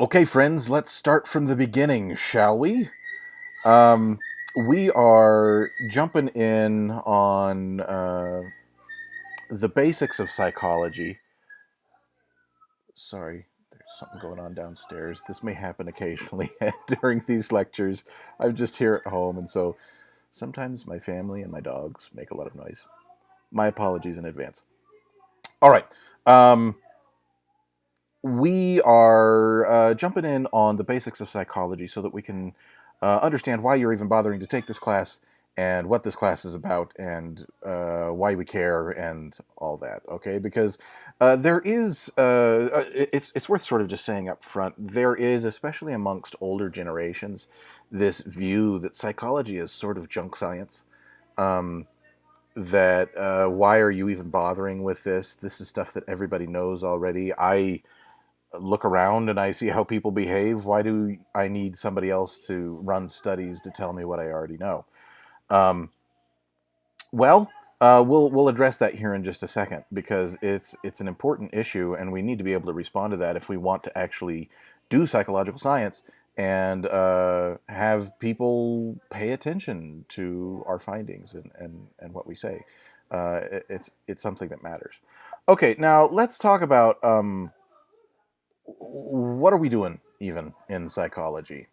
Okay, friends, let's start from the beginning, shall we? Um, we are jumping in on the basics of psychology. Sorry, there's something going on downstairs. This may happen occasionally during these lectures. I'm just here at home, and so sometimes my family and my dogs make a lot of noise. My apologies in advance. All right. Um, we are jumping in on the basics of psychology so that we can understand why you're even bothering to take this class and what this class is about and why we care and all that. Okay, because there is it's worth sort of just saying up front, there is, especially amongst older generations, this view that psychology is sort of junk science. Um, that why are you even bothering with this? This is stuff that everybody knows already. I look around and I see how people behave. Why do I need somebody else to run studies to tell me what I already know? Um, well, we'll address that here in just a second because it's an important issue, and we need to be able to respond to that if we want to actually do psychological science and have people pay attention to our findings and what we say. It's something that matters. Okay, now let's talk about what are we doing even in psychology?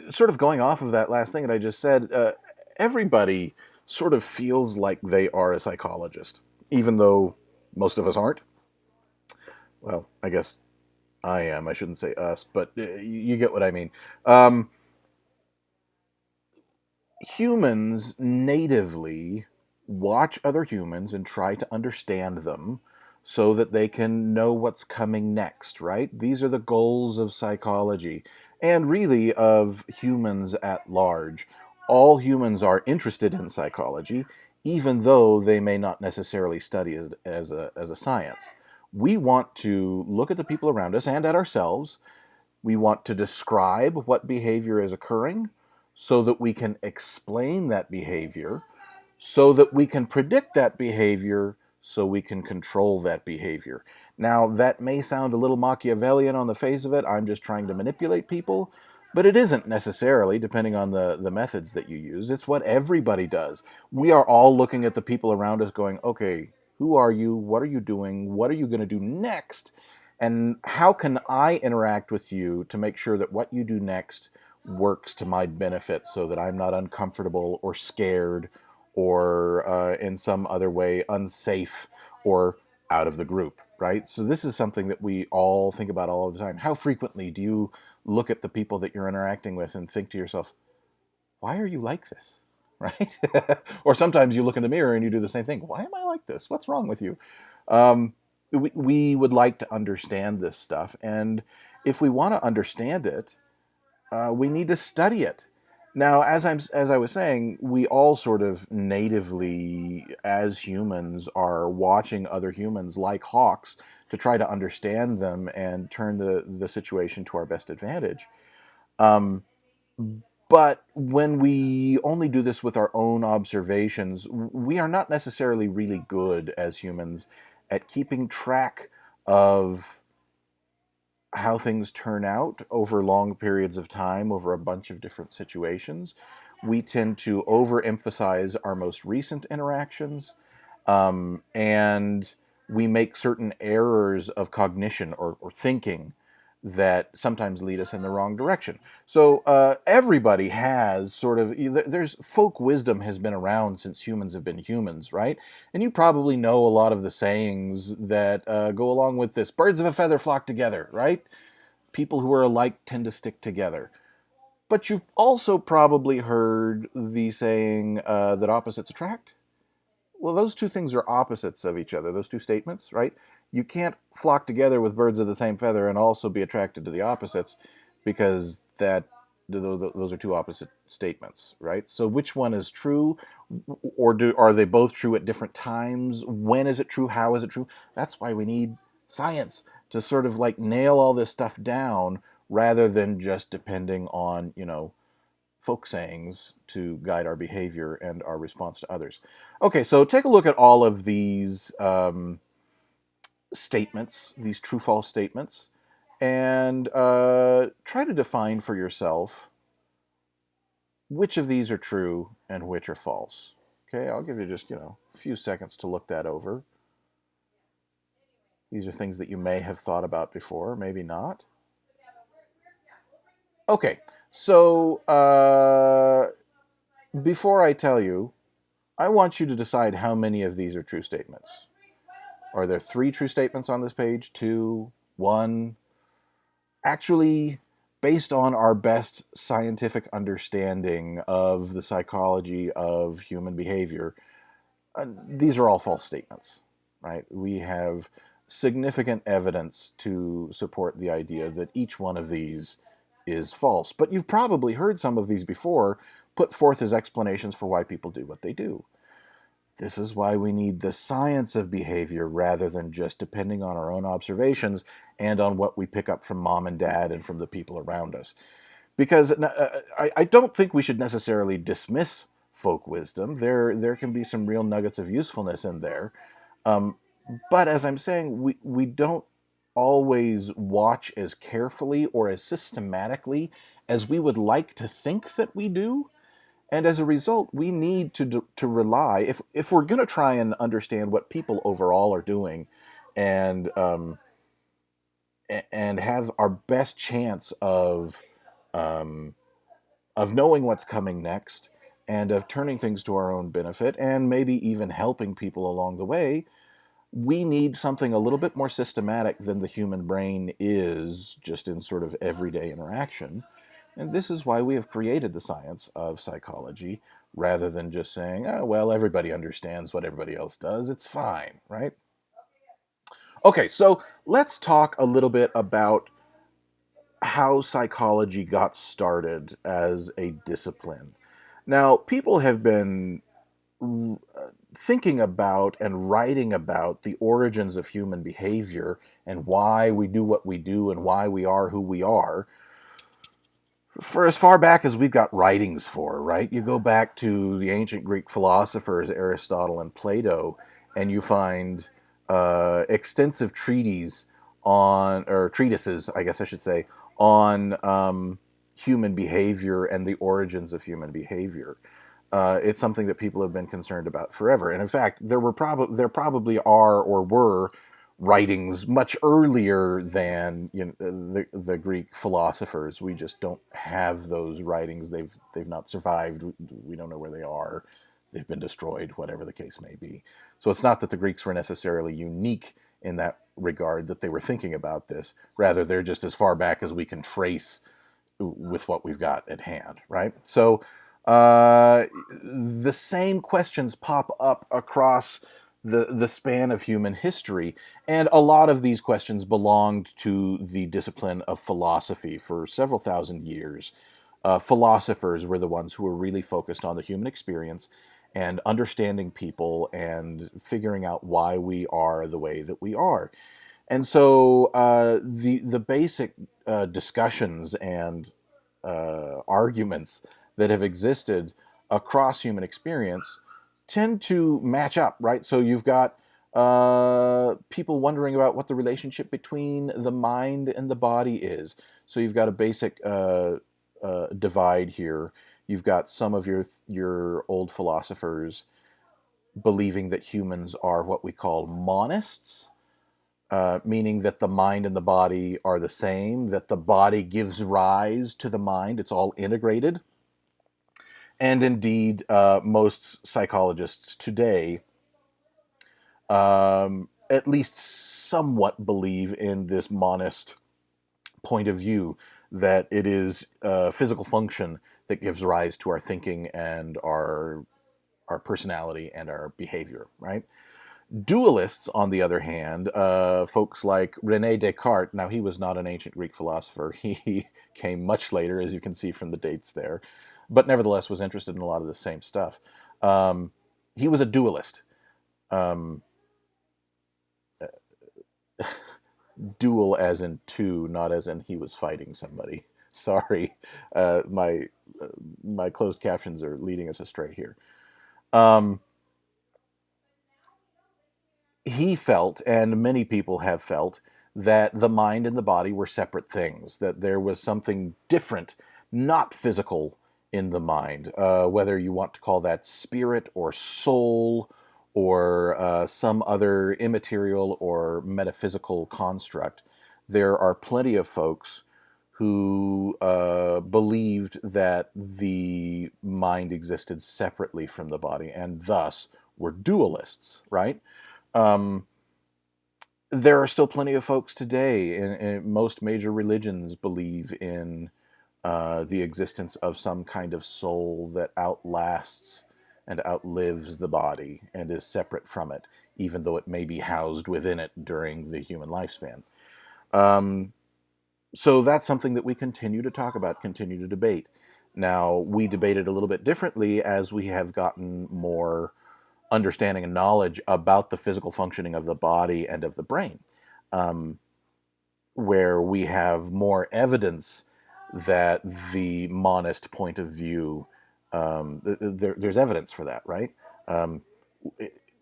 Sort of going off of that last thing that I just said, everybody sort of feels like they are a psychologist, even though most of us aren't. Well, I guess I am. I shouldn't say us, but you get what I mean. Um, Humans natively watch other humans and try to understand them so that they can know what's coming next, right? These are the goals of psychology and really of humans at large. All humans are interested in psychology, even though they may not necessarily study it as a science. We want to look at the people around us and at ourselves. We want to describe what behavior is occurring so that we can explain that behavior, so that we can predict that behavior, so we can control that behavior. Now, that may sound a little Machiavellian on the face of it. I'm just trying to manipulate people, but it isn't necessarily, depending on the methods that you use. It's what everybody does. We are all looking at the people around us going, okay, who are you? What are you doing? What are you going to do next? And how can I interact with you to make sure that what you do next works to my benefit so that I'm not uncomfortable or scared or in some other way unsafe or out of the group, right? So this is something that we all think about all the time. How frequently do you look at the people that you're interacting with and think to yourself, why are you like this? Right? Or sometimes you look in the mirror and you do the same thing. Why am I like this? What's wrong with you? Um, we would like to understand this stuff. And if we want to understand it, we need to study it. Now, as I was saying, we all sort of natively, as humans, are watching other humans like hawks to try to understand them and turn the situation to our best advantage. Um, but when we only do this with our own observations, we are not necessarily really good as humans at keeping track of how things turn out over long periods of time, over a bunch of different situations. We tend to overemphasize our most recent interactions, and we make certain errors of cognition or thinking that sometimes lead us in the wrong direction. So everybody has sort of there's folk wisdom has been around since humans have been humans, right? And you probably know a lot of the sayings that go along with this: "Birds of a feather flock together," right? People who are alike tend to stick together. But you've also probably heard the saying that opposites attract. Well, those two things are opposites of each other, those two statements, right? You can't flock together with birds of the same feather and also be attracted to the opposites because those are two opposite statements, right? So which one is true, or are they both true at different times? When is it true? How is it true? That's why we need science to sort of like nail all this stuff down rather than just depending on, folk sayings to guide our behavior and our response to others. Okay, so take a look at all of these statements, these true false statements. and try to define for yourself which of these are true and which are false. Okay, I'll give you just, a few seconds to look that over. These are things that you may have thought about before, maybe not. Okay, so before I tell you, I want you to decide how many of these are true statements. Are there 3 true statements on this page? 2? 1? Actually, based on our best scientific understanding of the psychology of human behavior, these are all false statements, right? We have significant evidence to support the idea that each one of these is false. But you've probably heard some of these before put forth as explanations for why people do what they do. This is why we need the science of behavior rather than just depending on our own observations and on what we pick up from mom and dad and from the people around us. Because I don't think we should necessarily dismiss folk wisdom. There can be some real nuggets of usefulness in there. Um, but as I'm saying, we don't always watch as carefully or as systematically as we would like to think that we do. And as a result, we need to rely, if we're going to try and understand what people overall are doing, and and have our best chance um, of knowing what's coming next, and of turning things to our own benefit, and maybe even helping people along the way, we need something a little bit more systematic than the human brain is just in sort of everyday interaction. And this is why we have created the science of psychology rather than just saying, oh, well, everybody understands what everybody else does. It's fine, right? Okay, so let's talk a little bit about how psychology got started as a discipline. Now, people have been thinking about and writing about the origins of human behavior and why we do what we do and why we are who we are for as far back as we've got writings for, right? You go back to the ancient Greek philosophers, Aristotle and Plato, and you find extensive treatises, I guess I should say, on human behavior and the origins of human behavior. It's something that people have been concerned about forever. And in fact, there probably are or were writings much earlier than the Greek philosophers. We just don't have those writings. They've not survived. We don't know where they are. They've been destroyed, whatever the case may be. So it's not that the Greeks were necessarily unique in that regard that they were thinking about this. Rather, they're just as far back as we can trace with what we've got at hand, right? So the same questions pop up across the span of human history, and a lot of these questions belonged to the discipline of philosophy for several thousand years. Philosophers were the ones who were really focused on the human experience and understanding people and figuring out why we are the way that we are. And so the basic discussions and arguments that have existed across human experience tend to match up, right? So you've got people wondering about what the relationship between the mind and the body is. So you've got a basic divide here. You've got some of your old philosophers believing that humans are what we call monists, meaning that the mind and the body are the same, that the body gives rise to the mind. It's all integrated. And indeed, most psychologists today at least somewhat believe in this monist point of view, that it is physical function that gives rise to our thinking and our personality and our behavior, right? Dualists, on the other hand, folks like Rene Descartes, now he was not an ancient Greek philosopher. He came much later, as you can see from the dates there, but nevertheless was interested in a lot of the same stuff. He was a dualist. Um, Duel as in two, not as in he was fighting somebody. Sorry, my closed captions are leading us astray here. Um, he felt, and many people have felt, that the mind and the body were separate things, that there was something different, not physical, in the mind, whether you want to call that spirit or soul or some other immaterial or metaphysical construct. There are plenty of folks who believed that the mind existed separately from the body and thus were dualists, right? Um, there are still plenty of folks today in most major religions believe in the existence of some kind of soul that outlasts and outlives the body and is separate from it, even though it may be housed within it during the human lifespan. Um, so that's something that we continue to talk about, continue to debate. Now, we debate it a little bit differently as we have gotten more understanding and knowledge about the physical functioning of the body and of the brain, um, where we have more evidence that the monist point of view, there's evidence for that, right? Um,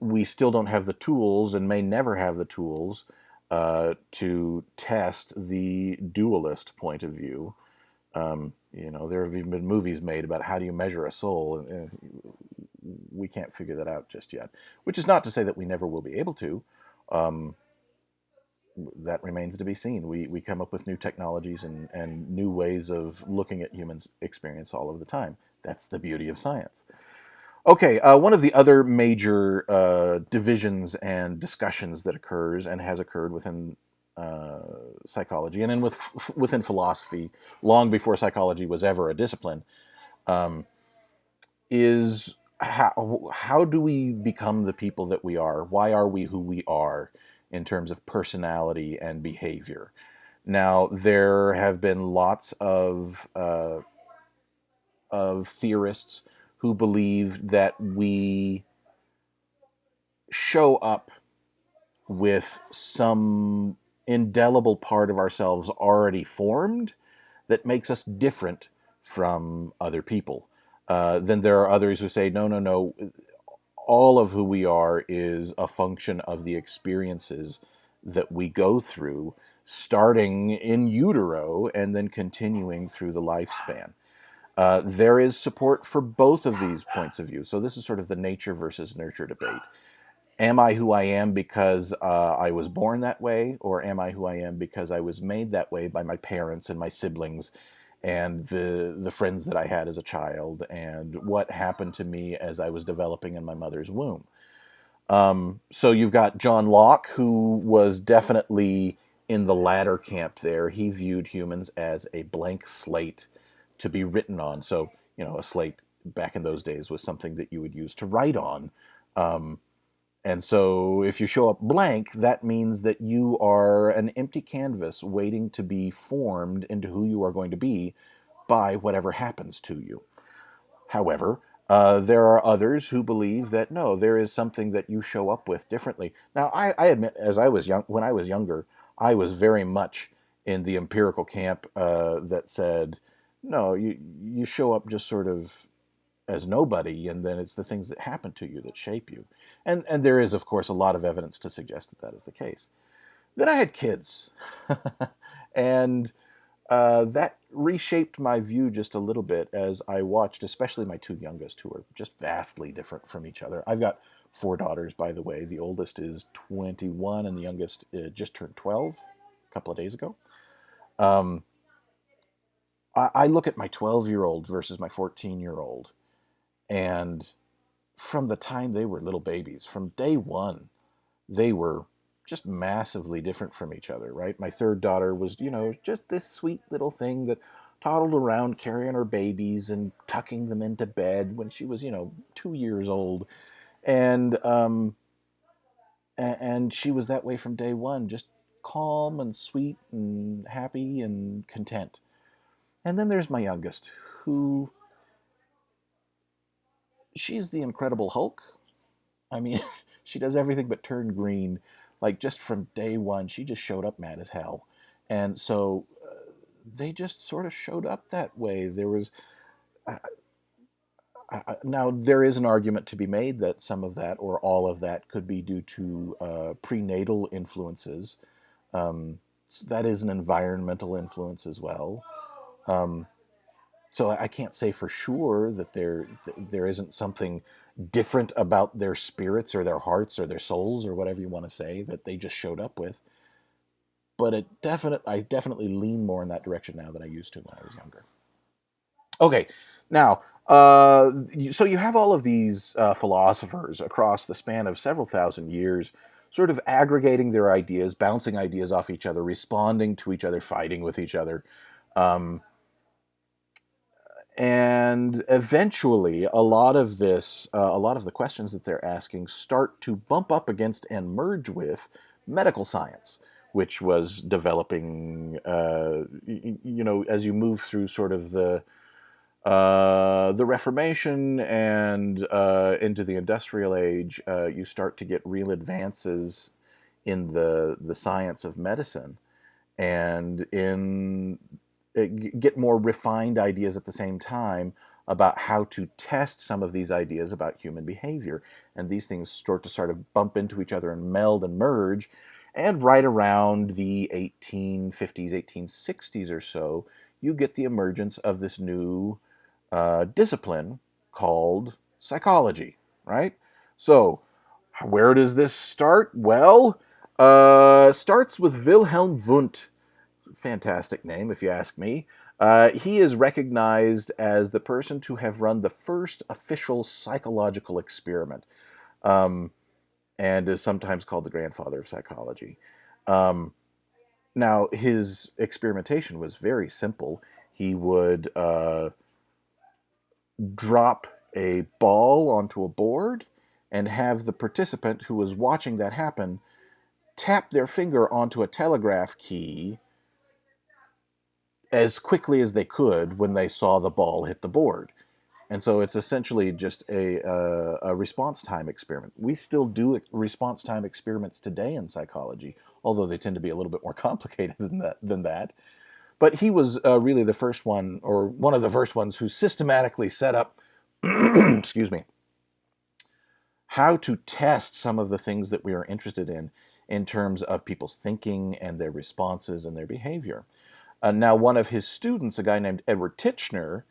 we still don't have the tools and may never have the tools to test the dualist point of view. There have even been movies made about how do you measure a soul, and we can't figure that out just yet. Which is not to say that we never will be able to. Um, that remains to be seen. We come up with new technologies and new ways of looking at humans' experience all of the time. That's the beauty of science. Okay, one of the other major divisions and discussions that occurs and has occurred within psychology and within philosophy, long before psychology was ever a discipline, um, is how do we become the people that we are? Why are we who we are in terms of personality and behavior? Now, there have been lots of theorists who believe that we show up with some indelible part of ourselves already formed that makes us different from other people. Then there are others who say, no, no, no, all of who we are is a function of the experiences that we go through, starting in utero and then continuing through the lifespan. There is support for both of these points of view. So this is sort of the nature versus nurture debate. Am I who I am because I was born that way, or am I who I am because I was made that way by my parents and my siblings and the friends that I had as a child and what happened to me as I was developing in my mother's womb? So you've got John Locke, who was definitely in the latter camp there. He viewed humans as a blank slate to be written on. So, a slate back in those days was something that you would use to write on. Um, and so if you show up blank, that means that you are an empty canvas waiting to be formed into who you are going to be by whatever happens to you. However, there are others who believe that no, there is something that you show up with differently. Now, I admit, when I was younger, I was very much in the empirical camp that said, no, you show up just sort of as nobody, and then it's the things that happen to you that shape you. And there is, of course, a lot of evidence to suggest that that is the case. Then I had kids, and that reshaped my view just a little bit as I watched, especially my two youngest, who are just vastly different from each other. I've got four daughters, by the way. The oldest is 21, and the youngest just turned 12 a couple of days ago. Um, I look at my 12-year-old versus my 14-year-old, and from the time they were little babies, from day one, they were just massively different from each other, right? My third daughter was, just this sweet little thing that toddled around carrying her babies and tucking them into bed when she was, 2 years old. And, and she was that way from day one, just calm and sweet and happy and content. And then there's my youngest, who she's the Incredible Hulk. I mean, she does everything but turn green. Like, just from day one, she just showed up mad as hell. And so they just sort of showed up that way. There was. Now, there is an argument to be made that some of that or all of that could be due to prenatal influences. So that is an environmental influence as well. Um, so I can't say for sure that there isn't something different about their spirits or their hearts or their souls or whatever you want to say that they just showed up with. But I definitely lean more in that direction now than I used to when I was younger. Okay, now, so you have all of these philosophers across the span of several thousand years, sort of aggregating their ideas, bouncing ideas off each other, responding to each other, fighting with each other. Um, and eventually, a lot of the questions that they're asking start to bump up against and merge with medical science, which was developing, as you move through sort of the Reformation and into the Industrial Age, you start to get real advances in the science of medicine and get more refined ideas at the same time about how to test some of these ideas about human behavior. And these things start to sort of bump into each other and meld and merge. And right around the 1850s, 1860s or so, you get the emergence of this new discipline called psychology, right? So, where does this start? Well, starts with Wilhelm Wundt. Fantastic name, if you ask me. He is recognized as the person to have run the first official psychological experiment, um, and is sometimes called the grandfather of psychology. Um, Now, his experimentation was very simple. He would drop a ball onto a board and have the participant who was watching that happen tap their finger onto a telegraph key as quickly as they could when they saw the ball hit the board. And so it's essentially just a response time experiment. We still do response time experiments today in psychology, although they tend to be a little bit more complicated than that. But he was really the first one, or one of the first ones, who systematically set up, excuse me, how to test some of the things that we are interested in terms of people's thinking and their responses and their behavior. Now, one of his students, a guy named Edward Titchener,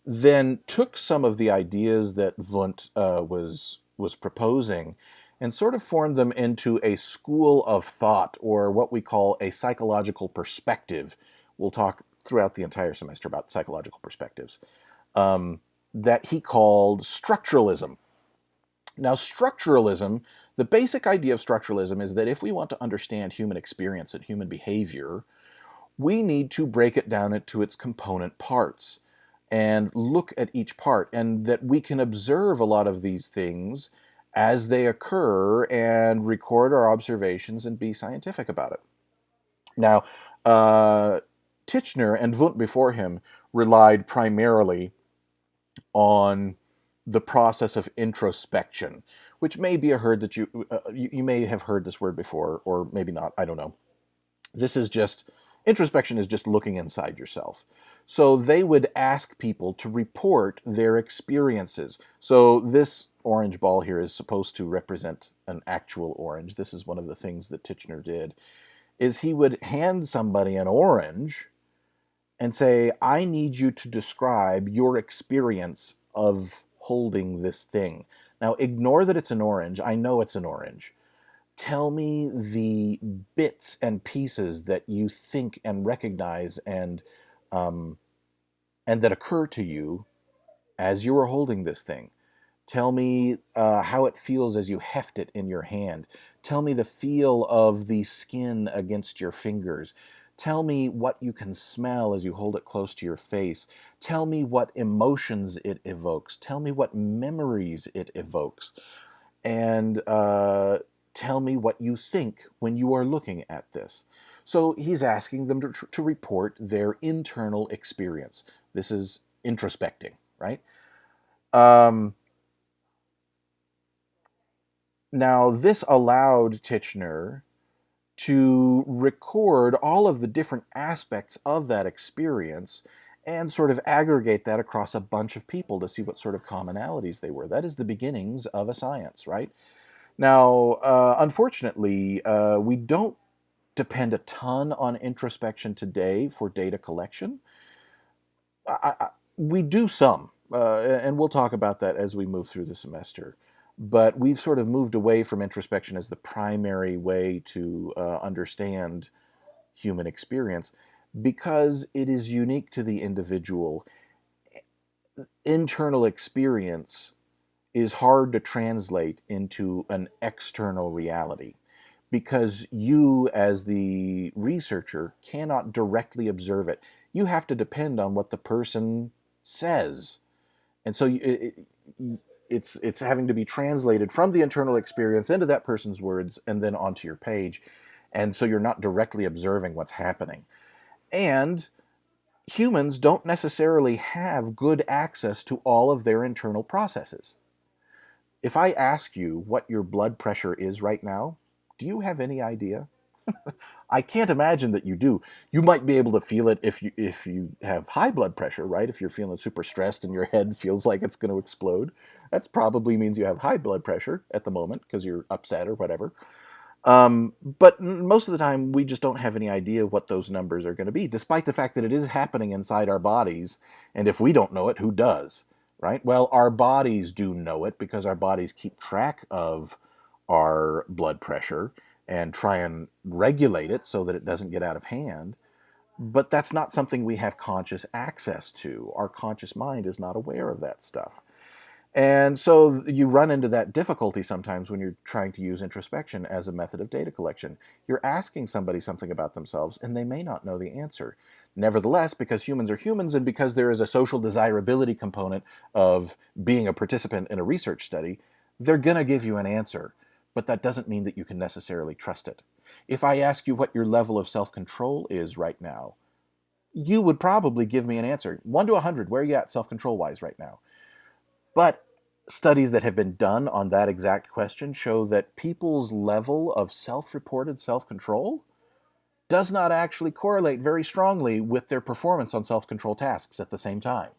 then took some of the ideas that Wundt was proposing and sort of formed them into a school of thought, or what we call a psychological perspective. We'll talk throughout the entire semester about psychological perspectives, um, that he called structuralism. Now, structuralism, the basic idea of structuralism is that if we want to understand human experience and human behavior, we need to break it down into its component parts and look at each part, and that we can observe a lot of these things as they occur and record our observations and be scientific about it. Now, uh, Titchener and Wundt before him relied primarily on the process of introspection, which may be a word that you may have heard this word before, or maybe not. I don't know. This is just introspection is just looking inside yourself. So they would ask people to report their experiences. So this orange ball here is supposed to represent an actual orange. This is one of the things that Titchener did, is he would hand somebody an orange and say, I need you to describe your experience of holding this thing. Now, ignore that it's an orange. I know it's an orange. Tell me the bits and pieces that you think and recognize um, and that occur to you as you are holding this thing. Tell me how it feels as you heft it in your hand. Tell me the feel of the skin against your fingers. Tell me what you can smell as you hold it close to your face. Tell me what emotions it evokes. Tell me what memories it evokes. And tell me what you think when you are looking at this. So he's asking them to report their internal experience. This is introspecting, right? Um, Now, this allowed Titchener to record all of the different aspects of that experience and sort of aggregate that across a bunch of people to see what sort of commonalities they were. That is the beginnings of a science, right? Now, unfortunately, we don't depend a ton on introspection today for data collection. We do some, and we'll talk about that as we move through the semester. But we've sort of moved away from introspection as the primary way to understand human experience because it is unique to the individual. Internal experience is hard to translate into an external reality because you, as the researcher, cannot directly observe it. You have to depend on what the person says. And so it's having to be translated from the internal experience into that person's words and then onto your page. And so you're not directly observing what's happening. And humans don't necessarily have good access to all of their internal processes. If I ask you what your blood pressure is right now, do you have any idea? I can't imagine that you do. You might be able to feel it if you have high blood pressure, right? If you're feeling super stressed and your head feels like it's going to explode, that probably means you have high blood pressure at the moment because you're upset or whatever. But most of the time, we just don't have any idea what those numbers are going to be, despite the fact that it is happening inside our bodies. And if we don't know it, who does, right? Well, our bodies do know it because our bodies keep track of our blood pressure and try and regulate it so that it doesn't get out of hand. But that's not something we have conscious access to. Our conscious mind is not aware of that stuff. And so you run into that difficulty sometimes when you're trying to use introspection as a method of data collection. You're asking somebody something about themselves, and they may not know the answer. Nevertheless, because humans are humans, and because there is a social desirability component of being a participant in a research study, they're going to give you an answer. But that doesn't mean that you can necessarily trust it. If I ask you what your level of self-control is right now, you would probably give me an answer. 1 to 100, where are you at self-control-wise right now? But studies that have been done on that exact question show that people's level of self-reported self-control does not actually correlate very strongly with their performance on self-control tasks at the same time.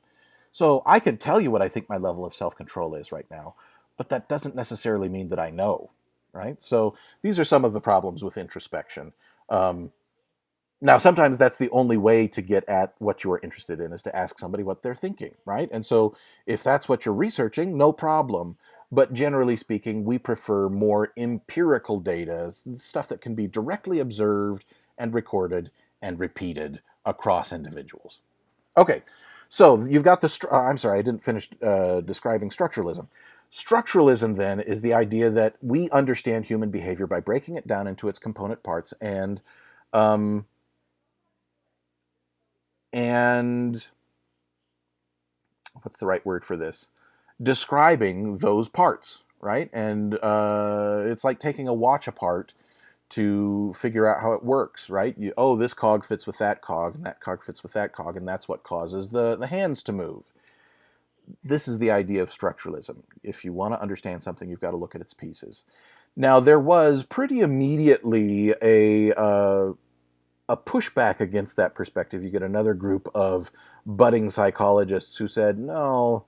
So I can tell you what I think my level of self-control is right now, but that doesn't necessarily mean that I know, right? So these are some of the problems with introspection. Now, sometimes that's the only way to get at what you are interested in is to ask somebody what they're thinking, right? And so if that's what you're researching, no problem. But generally speaking, we prefer more empirical data, stuff that can be directly observed and recorded and repeated across individuals. Okay, so you've got the, I'm sorry, I didn't finish describing structuralism. Structuralism, then, is the idea that we understand human behavior by breaking it down into its component parts um, and what's the right word for this? Describing those parts, right? And it's like taking a watch apart to figure out how it works, right? Oh, this cog fits with that cog, and that cog fits with that cog, and that's what causes the hands to move. This is the idea of structuralism. If you want to understand something, you've got to look at its pieces. Now, there was pretty immediately a pushback against that perspective. You get another group of budding psychologists who said, no,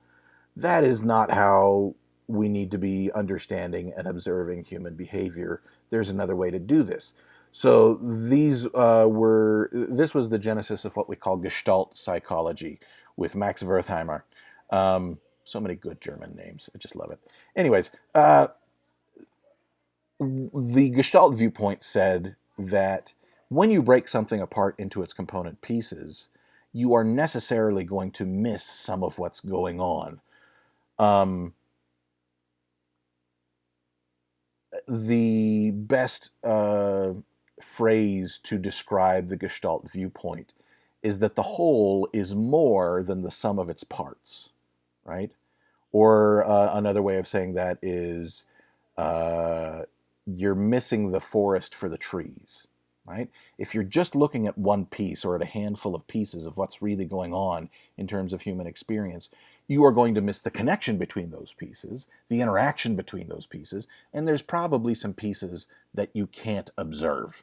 that is not how we need to be understanding and observing human behavior. There's another way to do this. So this was the genesis of what we call Gestalt psychology with Max Wertheimer. So many good German names. I just love it. Anyways, the Gestalt viewpoint said that when you break something apart into its component pieces, you are necessarily going to miss some of what's going on. The best phrase to describe the Gestalt viewpoint is that the whole is more than the sum of its parts, right? Or another way of saying that is you're missing the forest for the trees, right? If you're just looking at one piece or at a handful of pieces of what's really going on in terms of human experience, you are going to miss the connection between those pieces, the interaction between those pieces, and there's probably some pieces that you can't observe.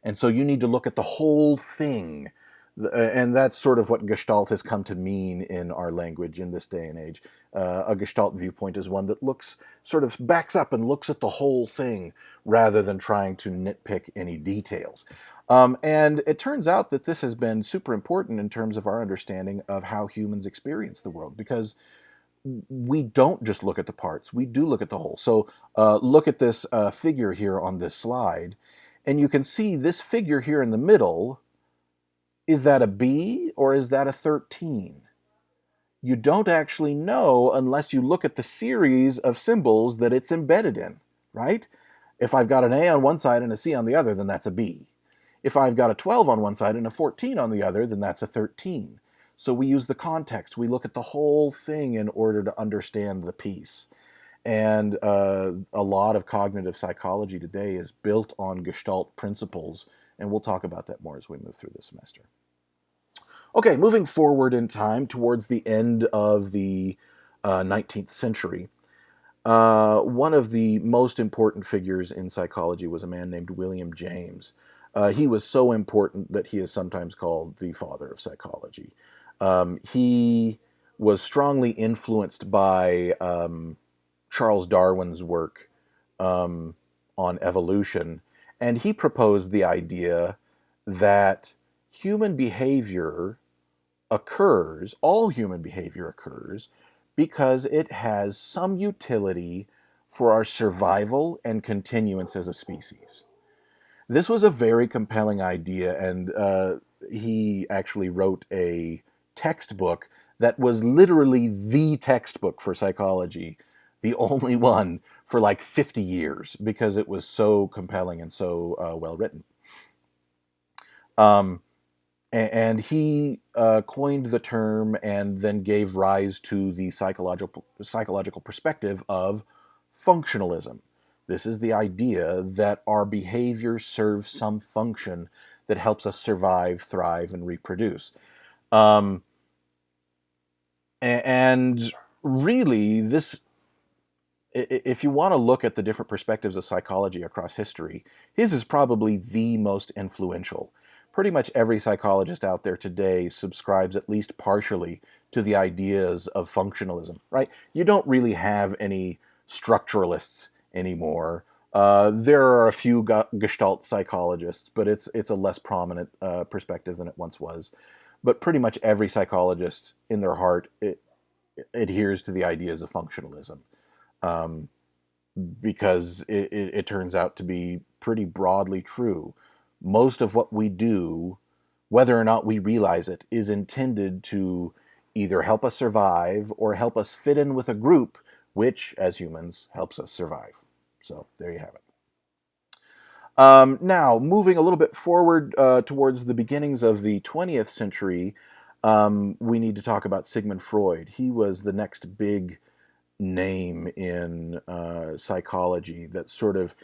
And so you need to look at the whole thing And that's sort of what Gestalt has come to mean in our language in this day and age. A Gestalt viewpoint is one that looks, sort of backs up and looks at the whole thing rather than trying to nitpick any details. And it turns out that this has been super important in terms of our understanding of how humans experience the world, because we don't just look at the parts, we do look at the whole. So look at this figure here on this slide, and you can see this figure here in the middle. Is that a B or is that a 13? You don't actually know unless you look at the series of symbols that it's embedded in, right? If I've got an A on one side and a C on the other, then that's a B. If I've got a 12 on one side and a 14 on the other, then that's a 13. So we use the context. We look at the whole thing in order to understand the piece. And a lot of cognitive psychology today is built on Gestalt principles, and we'll talk about that more as we move through this semester. Okay, moving forward in time towards the end of the 19th century, one of the most important figures in psychology was a man named William James. He was so important that he is sometimes called the father of psychology. He was strongly influenced by Charles Darwin's work on evolution, and he proposed the idea that human behavior occurs, all human behavior occurs, because it has some utility for our survival and continuance as a species. This was a very compelling idea, and he actually wrote a textbook that was literally the textbook for psychology, the only one for like 50 years, because it was so compelling and so well written. And he coined the term and then gave rise to the psychological perspective of functionalism. This is the idea that our behavior serves some function that helps us survive, thrive, and reproduce. And really, this, if you want to look at the different perspectives of psychology across history, his is probably the most influential. Pretty much every psychologist out there today subscribes at least partially to the ideas of functionalism, right? You don't really have any structuralists anymore. There are a few Gestalt psychologists, but it's a less prominent perspective than it once was. But pretty much every psychologist in their heart adheres to the ideas of functionalism, because it turns out to be pretty broadly true. Most of what we do, whether or not we realize it, is intended to either help us survive or help us fit in with a group, which, as humans, helps us survive. So there you have it. Now, moving a little bit forward towards the beginnings of the 20th century, we need to talk about Sigmund Freud. He was the next big name in psychology that sort of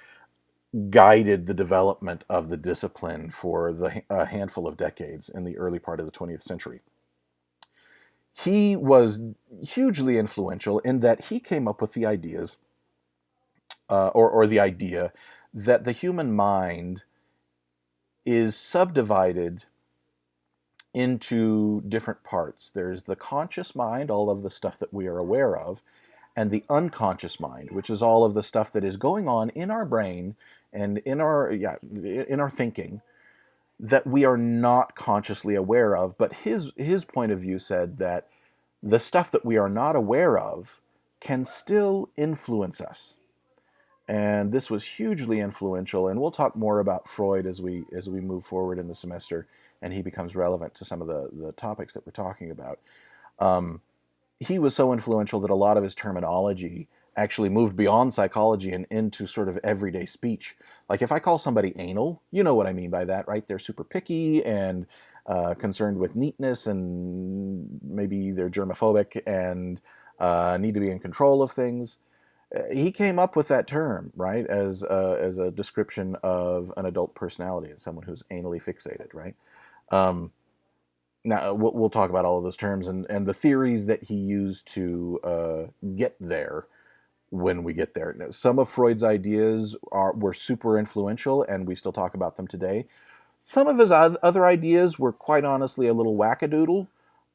guided the development of the discipline for a handful of decades in the early part of the 20th century. He was hugely influential in that he came up with the ideas, or the idea that the human mind is subdivided into different parts. There's the conscious mind, all of the stuff that we are aware of, and the unconscious mind, which is all of the stuff that is going on in our brain and in our thinking that we are not consciously aware of. But his point of view said that the stuff that we are not aware of can still influence us. And this was hugely influential, and we'll talk more about Freud as we move forward in the semester and he becomes relevant to some of the topics that we're talking about. He was so influential that a lot of his terminology actually moved beyond psychology and into sort of everyday speech. Like if I call somebody anal, you know what I mean by that, right? They're super picky and concerned with neatness, and maybe they're germophobic and need to be in control of things. He came up with that term, right, as a description of an adult personality, as someone who's anally fixated, right? Now, we'll talk about all of those terms and the theories that he used to get there when we get there. Now, some of Freud's ideas were super influential, and we still talk about them today. Some of his other ideas were quite honestly a little wackadoodle,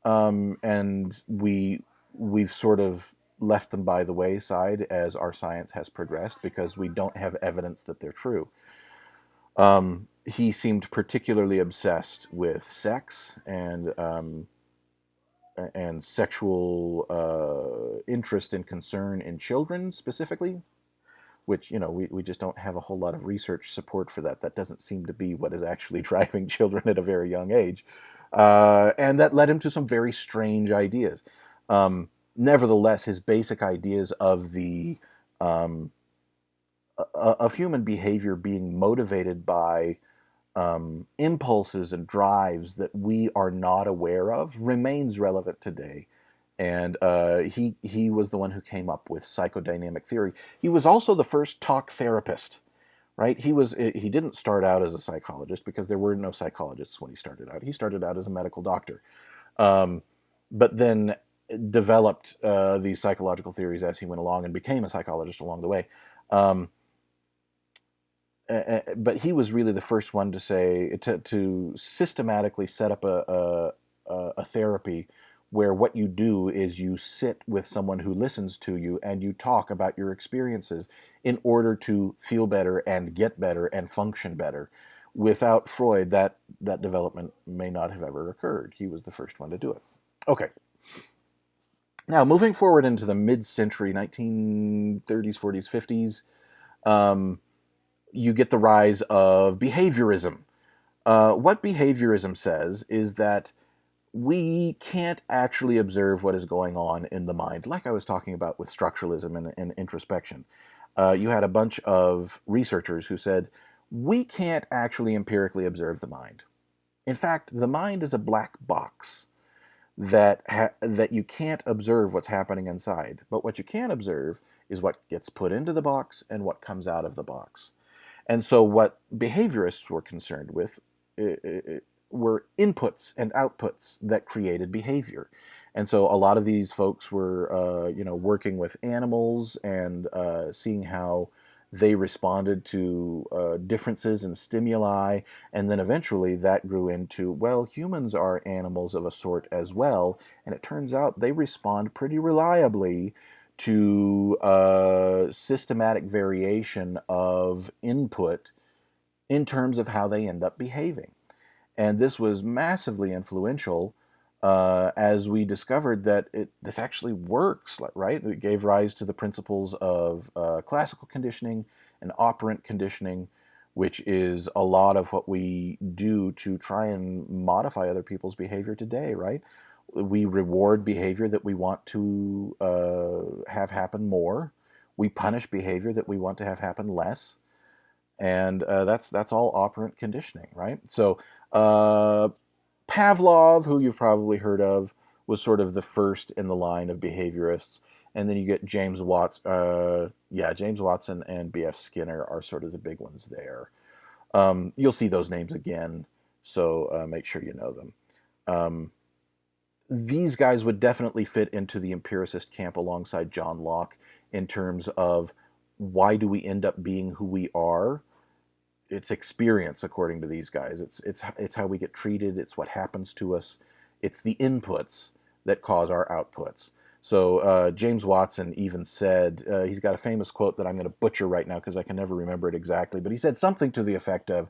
and we've sort of left them by the wayside as our science has progressed because we don't have evidence that they're true. He seemed particularly obsessed with sex and sexual interest and concern in children specifically, which we just don't have a whole lot of research support for that. That doesn't seem to be what is actually driving children at a very young age, and that led him to some very strange ideas. Nevertheless, his basic ideas um, of human behavior being motivated by impulses and drives that we are not aware of remains relevant today. And he was the one who came up with psychodynamic theory. He was also the first talk therapist, right? He didn't start out as a psychologist because there were no psychologists when he started out. He started out as a medical doctor, um, but then developed these psychological theories as he went along and became a psychologist along the way. Um, but he was really the first one to say to systematically set up a therapy where what you do is you sit with someone who listens to you and you talk about your experiences in order to feel better and get better and function better. Without Freud, that development may not have ever occurred. He was the first one to do it. Okay. Now, moving forward into the mid-century, 1930s, 40s, 50s, um, you get the rise of behaviorism. What behaviorism says is that we can't actually observe what is going on in the mind, like I was talking about with structuralism and introspection. You had a bunch of researchers who said, we can't actually empirically observe the mind. In fact, the mind is a black box that you can't observe what's happening inside. But what you can observe is what gets put into the box and what comes out of the box. And so what behaviorists were concerned with were inputs and outputs that created behavior. And so a lot of these folks were, working with animals and seeing how they responded to differences in stimuli. And then eventually that grew into, well, humans are animals of a sort as well. And it turns out they respond pretty reliably to systematic variation of input in terms of how they end up behaving. And this was massively influential as we discovered that this actually works, right? It gave rise to the principles of classical conditioning and operant conditioning, which is a lot of what we do to try and modify other people's behavior today, right? We reward behavior that we want to have happen more. We punish behavior that we want to have happen less, and that's all operant conditioning, right? So Pavlov, who you've probably heard of, was sort of the first in the line of behaviorists, and then you get James Watts. James Watson and B.F. Skinner are sort of the big ones there. You'll see those names again, so make sure you know them. These guys would definitely fit into the empiricist camp alongside John Locke in terms of why do we end up being who we are. It's experience, according to these guys. It's how we get treated. It's what happens to us. It's the inputs that cause our outputs. So James Watson even said, he's got a famous quote that I'm going to butcher right now because I can never remember it exactly, but he said something to the effect of,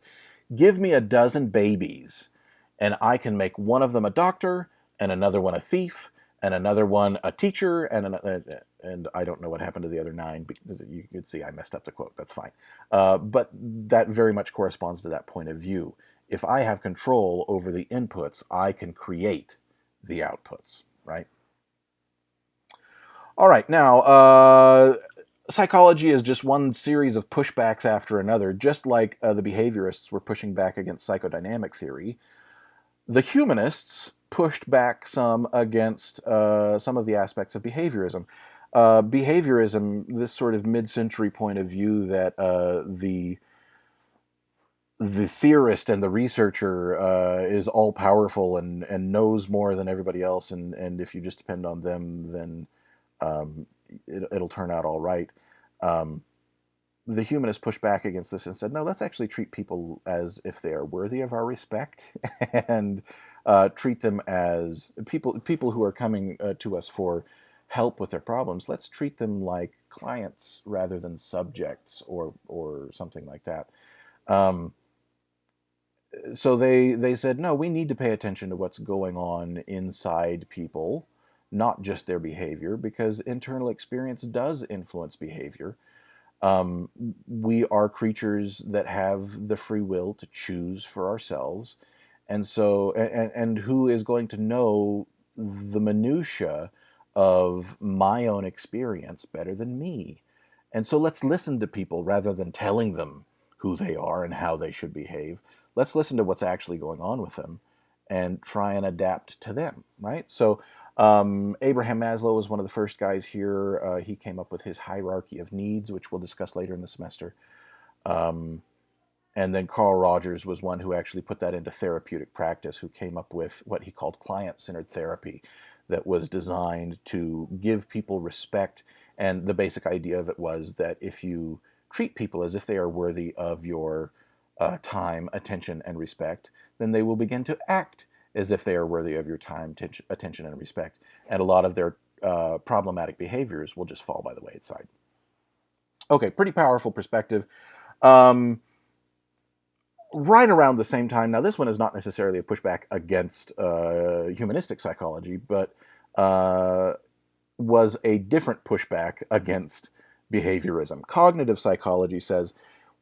give me a dozen babies and I can make one of them a doctor and another one a thief and another one a teacher and I don't know what happened to the other nine. Because you could see I messed up the quote. That's fine. But that very much corresponds to that point of view. If I have control over the inputs, I can create the outputs, right? All right, now, psychology is just one series of pushbacks after another, just like the behaviorists were pushing back against psychodynamic theory. The humanists pushed back some against some of the aspects of behaviorism. Behaviorism, this sort of mid-century point of view that the theorist and the researcher is all powerful and knows more than everybody else, and if you just depend on them, then um, it'll turn out all right. Um, the humanists pushed back against this and said, no, let's actually treat people as if they are worthy of our respect, and treat them as people who are coming to us for help with their problems. Let's treat them like clients rather than subjects, or something like that. Um, so they said, no, we need to pay attention to what's going on inside people, not just their behavior, because internal experience does influence behavior. um, we are creatures that have the free will to choose for ourselves, and so and who is going to know the minutia of my own experience better than me? And so let's listen to people rather than telling them who they are and how they should behave. Let's listen to what's actually going on with them and try and adapt to them, right? So Abraham Maslow was one of the first guys here. He came up with his hierarchy of needs, which we'll discuss later in the semester. Um, and then Carl Rogers was one who actually put that into therapeutic practice, who came up with what he called client-centered therapy, that was designed to give people respect. And the basic idea of it was that if you treat people as if they are worthy of your time, attention, and respect, then they will begin to act as if they are worthy of your time, attention, and respect. And a lot of their problematic behaviors will just fall by the wayside. Okay, pretty powerful perspective. Um, right around the same time, now this one is not necessarily a pushback against humanistic psychology, but was a different pushback against behaviorism. Cognitive psychology says,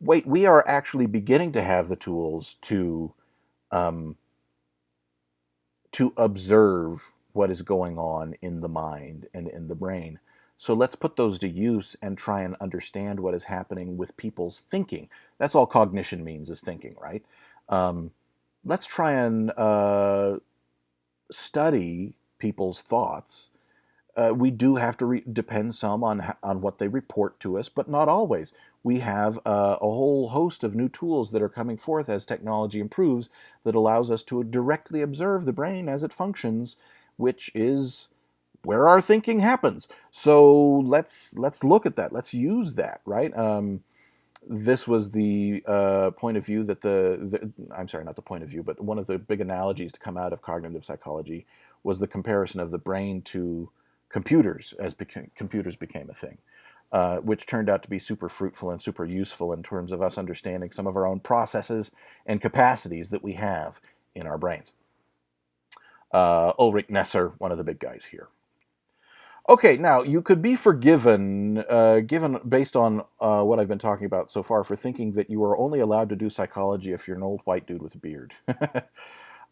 wait, we are actually beginning to have the tools um, to observe what is going on in the mind and in the brain. So let's put those to use and try and understand what is happening with people's thinking. That's all cognition means, is thinking, right? Um, let's try and study people's thoughts. We do have to depend some on what they report to us, but not always. We have a whole host of new tools that are coming forth as technology improves, that allows us to directly observe the brain as it functions, which is where our thinking happens. So let's look at that. Let's use that, right? This was the point of view that I'm sorry, not the point of view, but one of the big analogies to come out of cognitive psychology was the comparison of the brain to computers, as computers became a thing, which turned out to be super fruitful and super useful in terms of us understanding some of our own processes and capacities that we have in our brains. Ulrich Nesser, one of the big guys here. Okay, now you could be forgiven, given based on what I've been talking about so far, for thinking that you are only allowed to do psychology if you're an old white dude with a beard.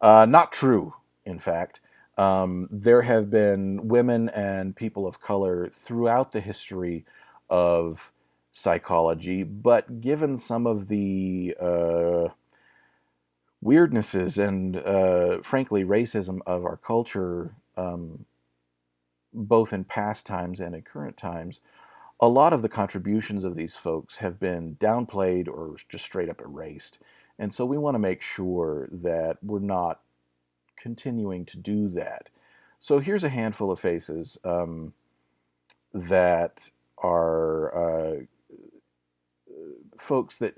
Not true, in fact. There have been women and people of color throughout the history of psychology, but given some of the weirdnesses and, frankly, racism of our culture, both in past times and in current times, a lot of the contributions of these folks have been downplayed or just straight up erased. And so we want to make sure that we're not continuing to do that. So here's a handful of faces that are folks that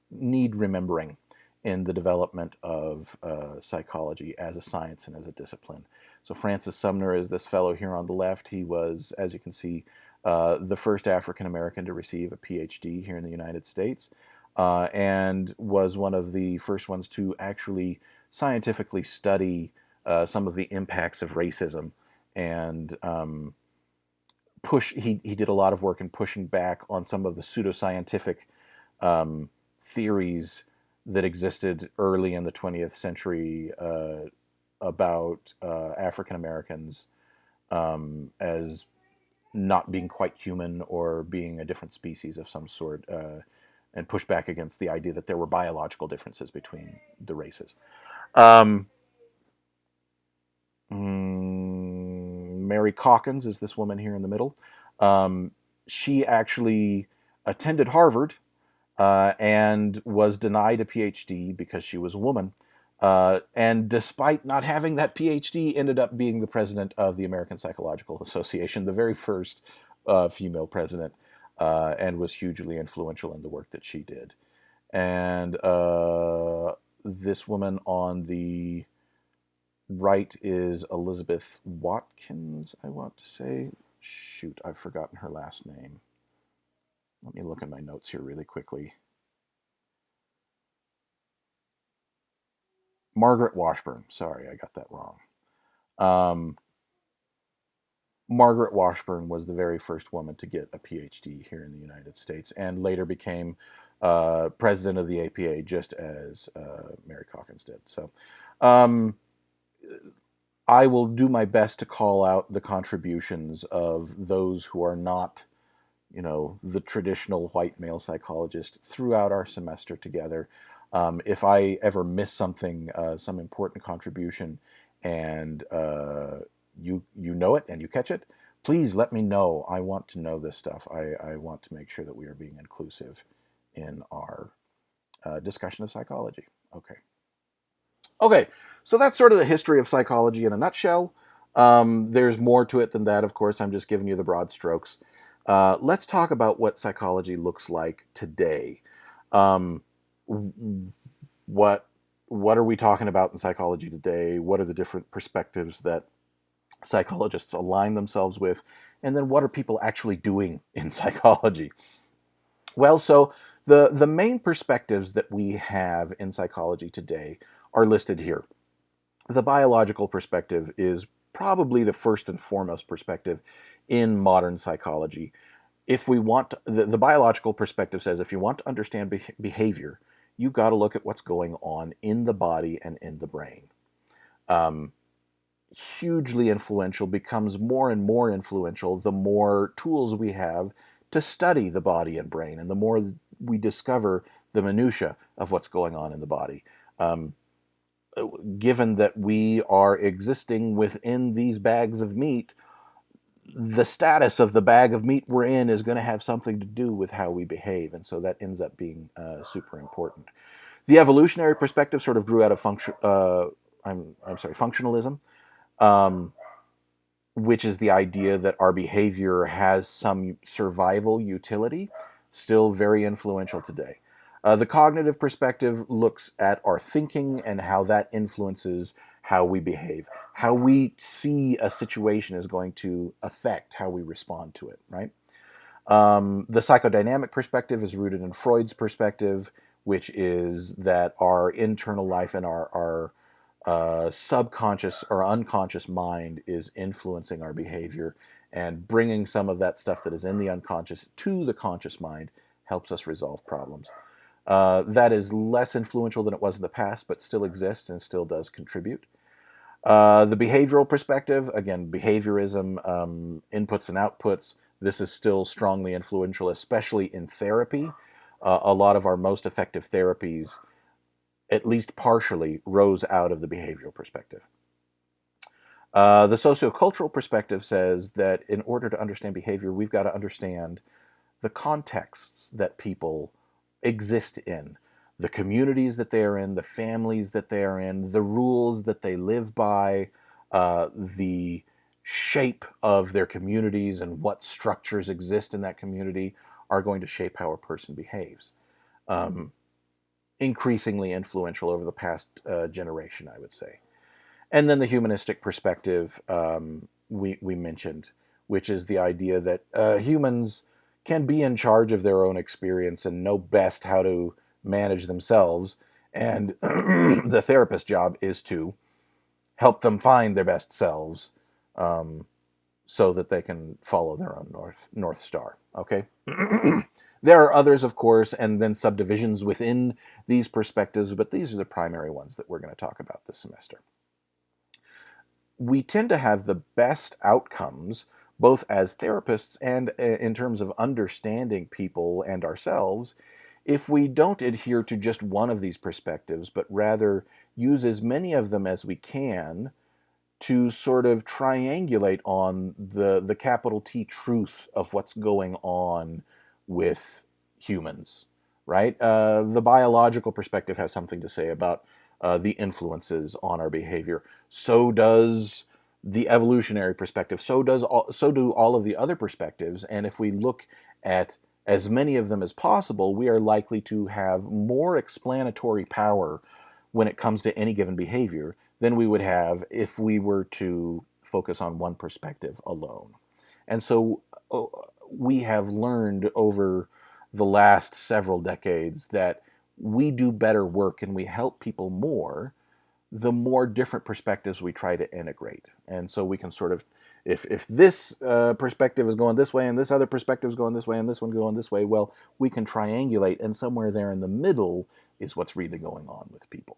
need remembering in the development of psychology as a science and as a discipline. So Francis Sumner is this fellow here on the left. He was, as you can see, the first African American to receive a PhD here in the United States, and was one of the first ones to actually scientifically study some of the impacts of racism, and he did a lot of work in pushing back on some of the pseudoscientific theories that existed early in the 20th century about African Americans as not being quite human or being a different species of some sort, and push back against the idea that there were biological differences between the races. Um, Mary Calkins is this woman here in the middle. She actually attended Harvard and was denied a PhD because she was a woman. And despite not having that PhD, ended up being the president of the American Psychological Association, the very first female president and was hugely influential in the work that she did. And this woman on the right is Elizabeth Watkins, I want to say. Shoot, I've forgotten her last name. Let me look at my notes here really quickly. Margaret Washburn. Sorry, I got that wrong. Um, Margaret Washburn was the very first woman to get a PhD here in the United States and later became president of the APA, just as Mary Calkins did. So um, I will do my best to call out the contributions of those who are not, the traditional white male psychologist throughout our semester together. If I ever miss something, some important contribution, and you know it and you catch it, please let me know. I want to know this stuff. I want to make sure that we are being inclusive in our discussion of psychology. Okay. Okay, so that's sort of the history of psychology in a nutshell. There's more to it than that, of course. I'm just giving you the broad strokes. Let's talk about what psychology looks like today. Um, what what are we talking about in psychology today? What are the different perspectives that psychologists align themselves with? And then what are people actually doing in psychology? Well, so the main perspectives that we have in psychology today are listed here. The biological perspective is probably the first and foremost perspective in modern psychology. If we want the biological perspective says if you want to understand behavior, you've got to look at what's going on in the body and in the brain. Um, Hugely influential, becomes more and more influential the more tools we have to study the body and brain, and the more we discover the minutia of what's going on in the body. Um, Given that we are existing within these bags of meat, the status of the bag of meat we're in is going to have something to do with how we behave, and so that ends up being super important. The evolutionary perspective sort of grew out of functionalism, um, which is the idea that our behavior has some survival utility, still very influential today. The cognitive perspective looks at our thinking and how that influences how we behave. How we see a situation is going to affect how we respond to it, right? The psychodynamic perspective is rooted in Freud's perspective, which is that our internal life and our subconscious or unconscious mind is influencing our behavior, and bringing some of that stuff that is in the unconscious to the conscious mind helps us resolve problems. That is less influential than it was in the past, but still exists and still does contribute. The behavioral perspective, again, behaviorism, inputs and outputs, this is still strongly influential, especially in therapy. A lot of our most effective therapies, at least partially, rose out of the behavioral perspective. The sociocultural perspective says that in order to understand behavior, we've got to understand the contexts that people exist in, the communities that they are in, the families that they are in, the rules that they live by, the shape of their communities and what structures exist in that community are going to shape how a person behaves. Increasingly influential over the past generation, I would say. And then the humanistic perspective we mentioned, which is the idea that humans can be in charge of their own experience and know best how to manage themselves. And the therapist's job is to help them find their best selves, so that they can follow their own North Star. Okay? There are others, of course, and then subdivisions within these perspectives, but these are the primary ones that we're going to talk about this semester. We tend to have the best outcomes, both as therapists and in terms of understanding people and ourselves, if we don't adhere to just one of these perspectives, but rather use as many of them as we can to sort of triangulate on the capital T truth of what's going on with humans, right? The biological perspective has something to say about the influences on our behavior. So does the evolutionary perspective. So do all of the other perspectives. And if we look at as many of them as possible, we are likely to have more explanatory power when it comes to any given behavior than we would have if we were to focus on one perspective alone. And so we have learned over the last several decades that we do better work and we help people more the more different perspectives we try to integrate. And so we can sort of, if this perspective is going this way and this other perspective is going this way and this one going this way, well, we can triangulate, and somewhere there in the middle is what's really going on with people.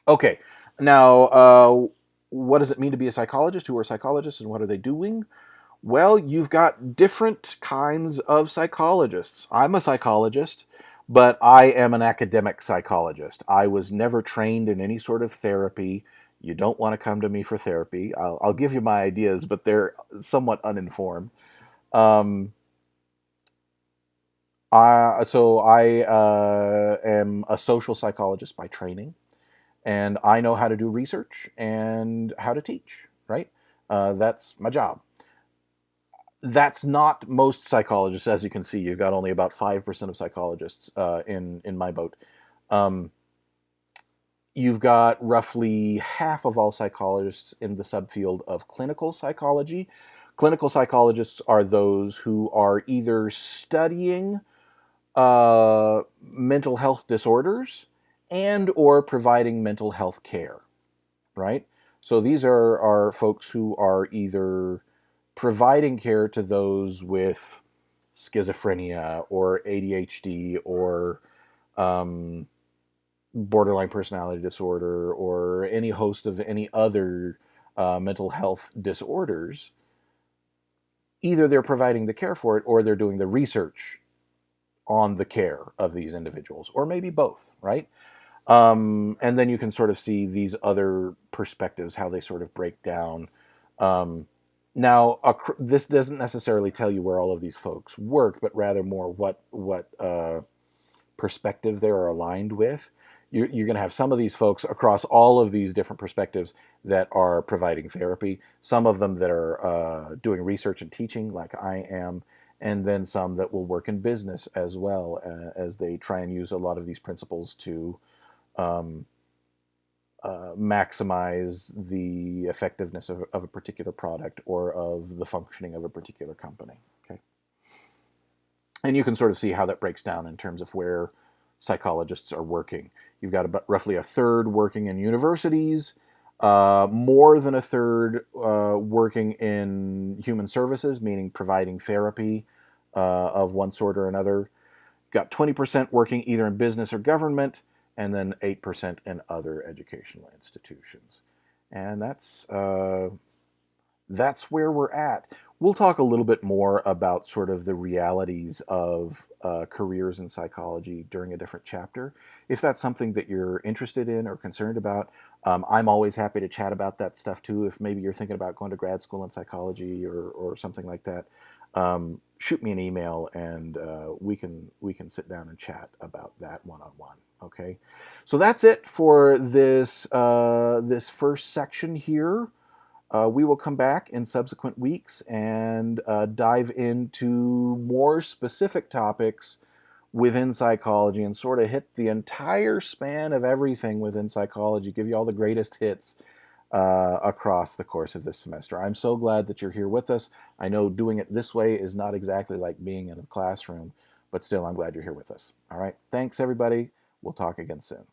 Okay, now what does it mean to be a psychologist? Who are psychologists and what are they doing? Well, you've got different kinds of psychologists. I'm a psychologist, but I am an academic psychologist. I was never trained in any sort of therapy. You don't want to come to me for therapy. I'll give you my ideas, but they're somewhat uninformed. Um, I am a social psychologist by training, and I know how to do research and how to teach, right? That's my job. That's not most psychologists, as you can see. You've got only about 5% of psychologists in my boat. Um, you've got roughly half of all psychologists in the subfield of clinical psychology. Clinical psychologists are those who are either studying mental health disorders and or providing mental health care, right? So these are folks who are either providing care to those with schizophrenia or ADHD or um, borderline personality disorder or any host of any other mental health disorders. Either they're providing the care for it or they're doing the research on the care of these individuals, or maybe both, right? And then you can sort of see these other perspectives, how they sort of break down. Um, Now, this doesn't necessarily tell you where all of these folks work, but rather more what perspective they're aligned with. You're going to have some of these folks across all of these different perspectives that are providing therapy, some of them that are doing research and teaching, like I am, and then some that will work in business as well, as they try and use a lot of these principles to um, maximize the effectiveness of a particular product or of the functioning of a particular company. Okay, and you can sort of see how that breaks down in terms of where psychologists are working. You've got about roughly a third working in universities, more than a third working in human services, meaning providing therapy of one sort or another. Got 20% working either in business or government, and then 8% in other educational institutions. And that's where we're at. We'll talk a little bit more about sort of the realities of careers in psychology during a different chapter. If that's something that you're interested in or concerned about, I'm always happy to chat about that stuff too. If maybe you're thinking about going to grad school in psychology or something like that, shoot me an email and we can sit down and chat about that one on one. Okay, so that's it for this first section here. We will come back in subsequent weeks and dive into more specific topics within psychology and sort of hit the entire span of everything within psychology, give you all the greatest hits across the course of this semester. I'm so glad that you're here with us. I know doing it this way is not exactly like being in a classroom, but still, I'm glad you're here with us. All right. Thanks, everybody. We'll talk again soon.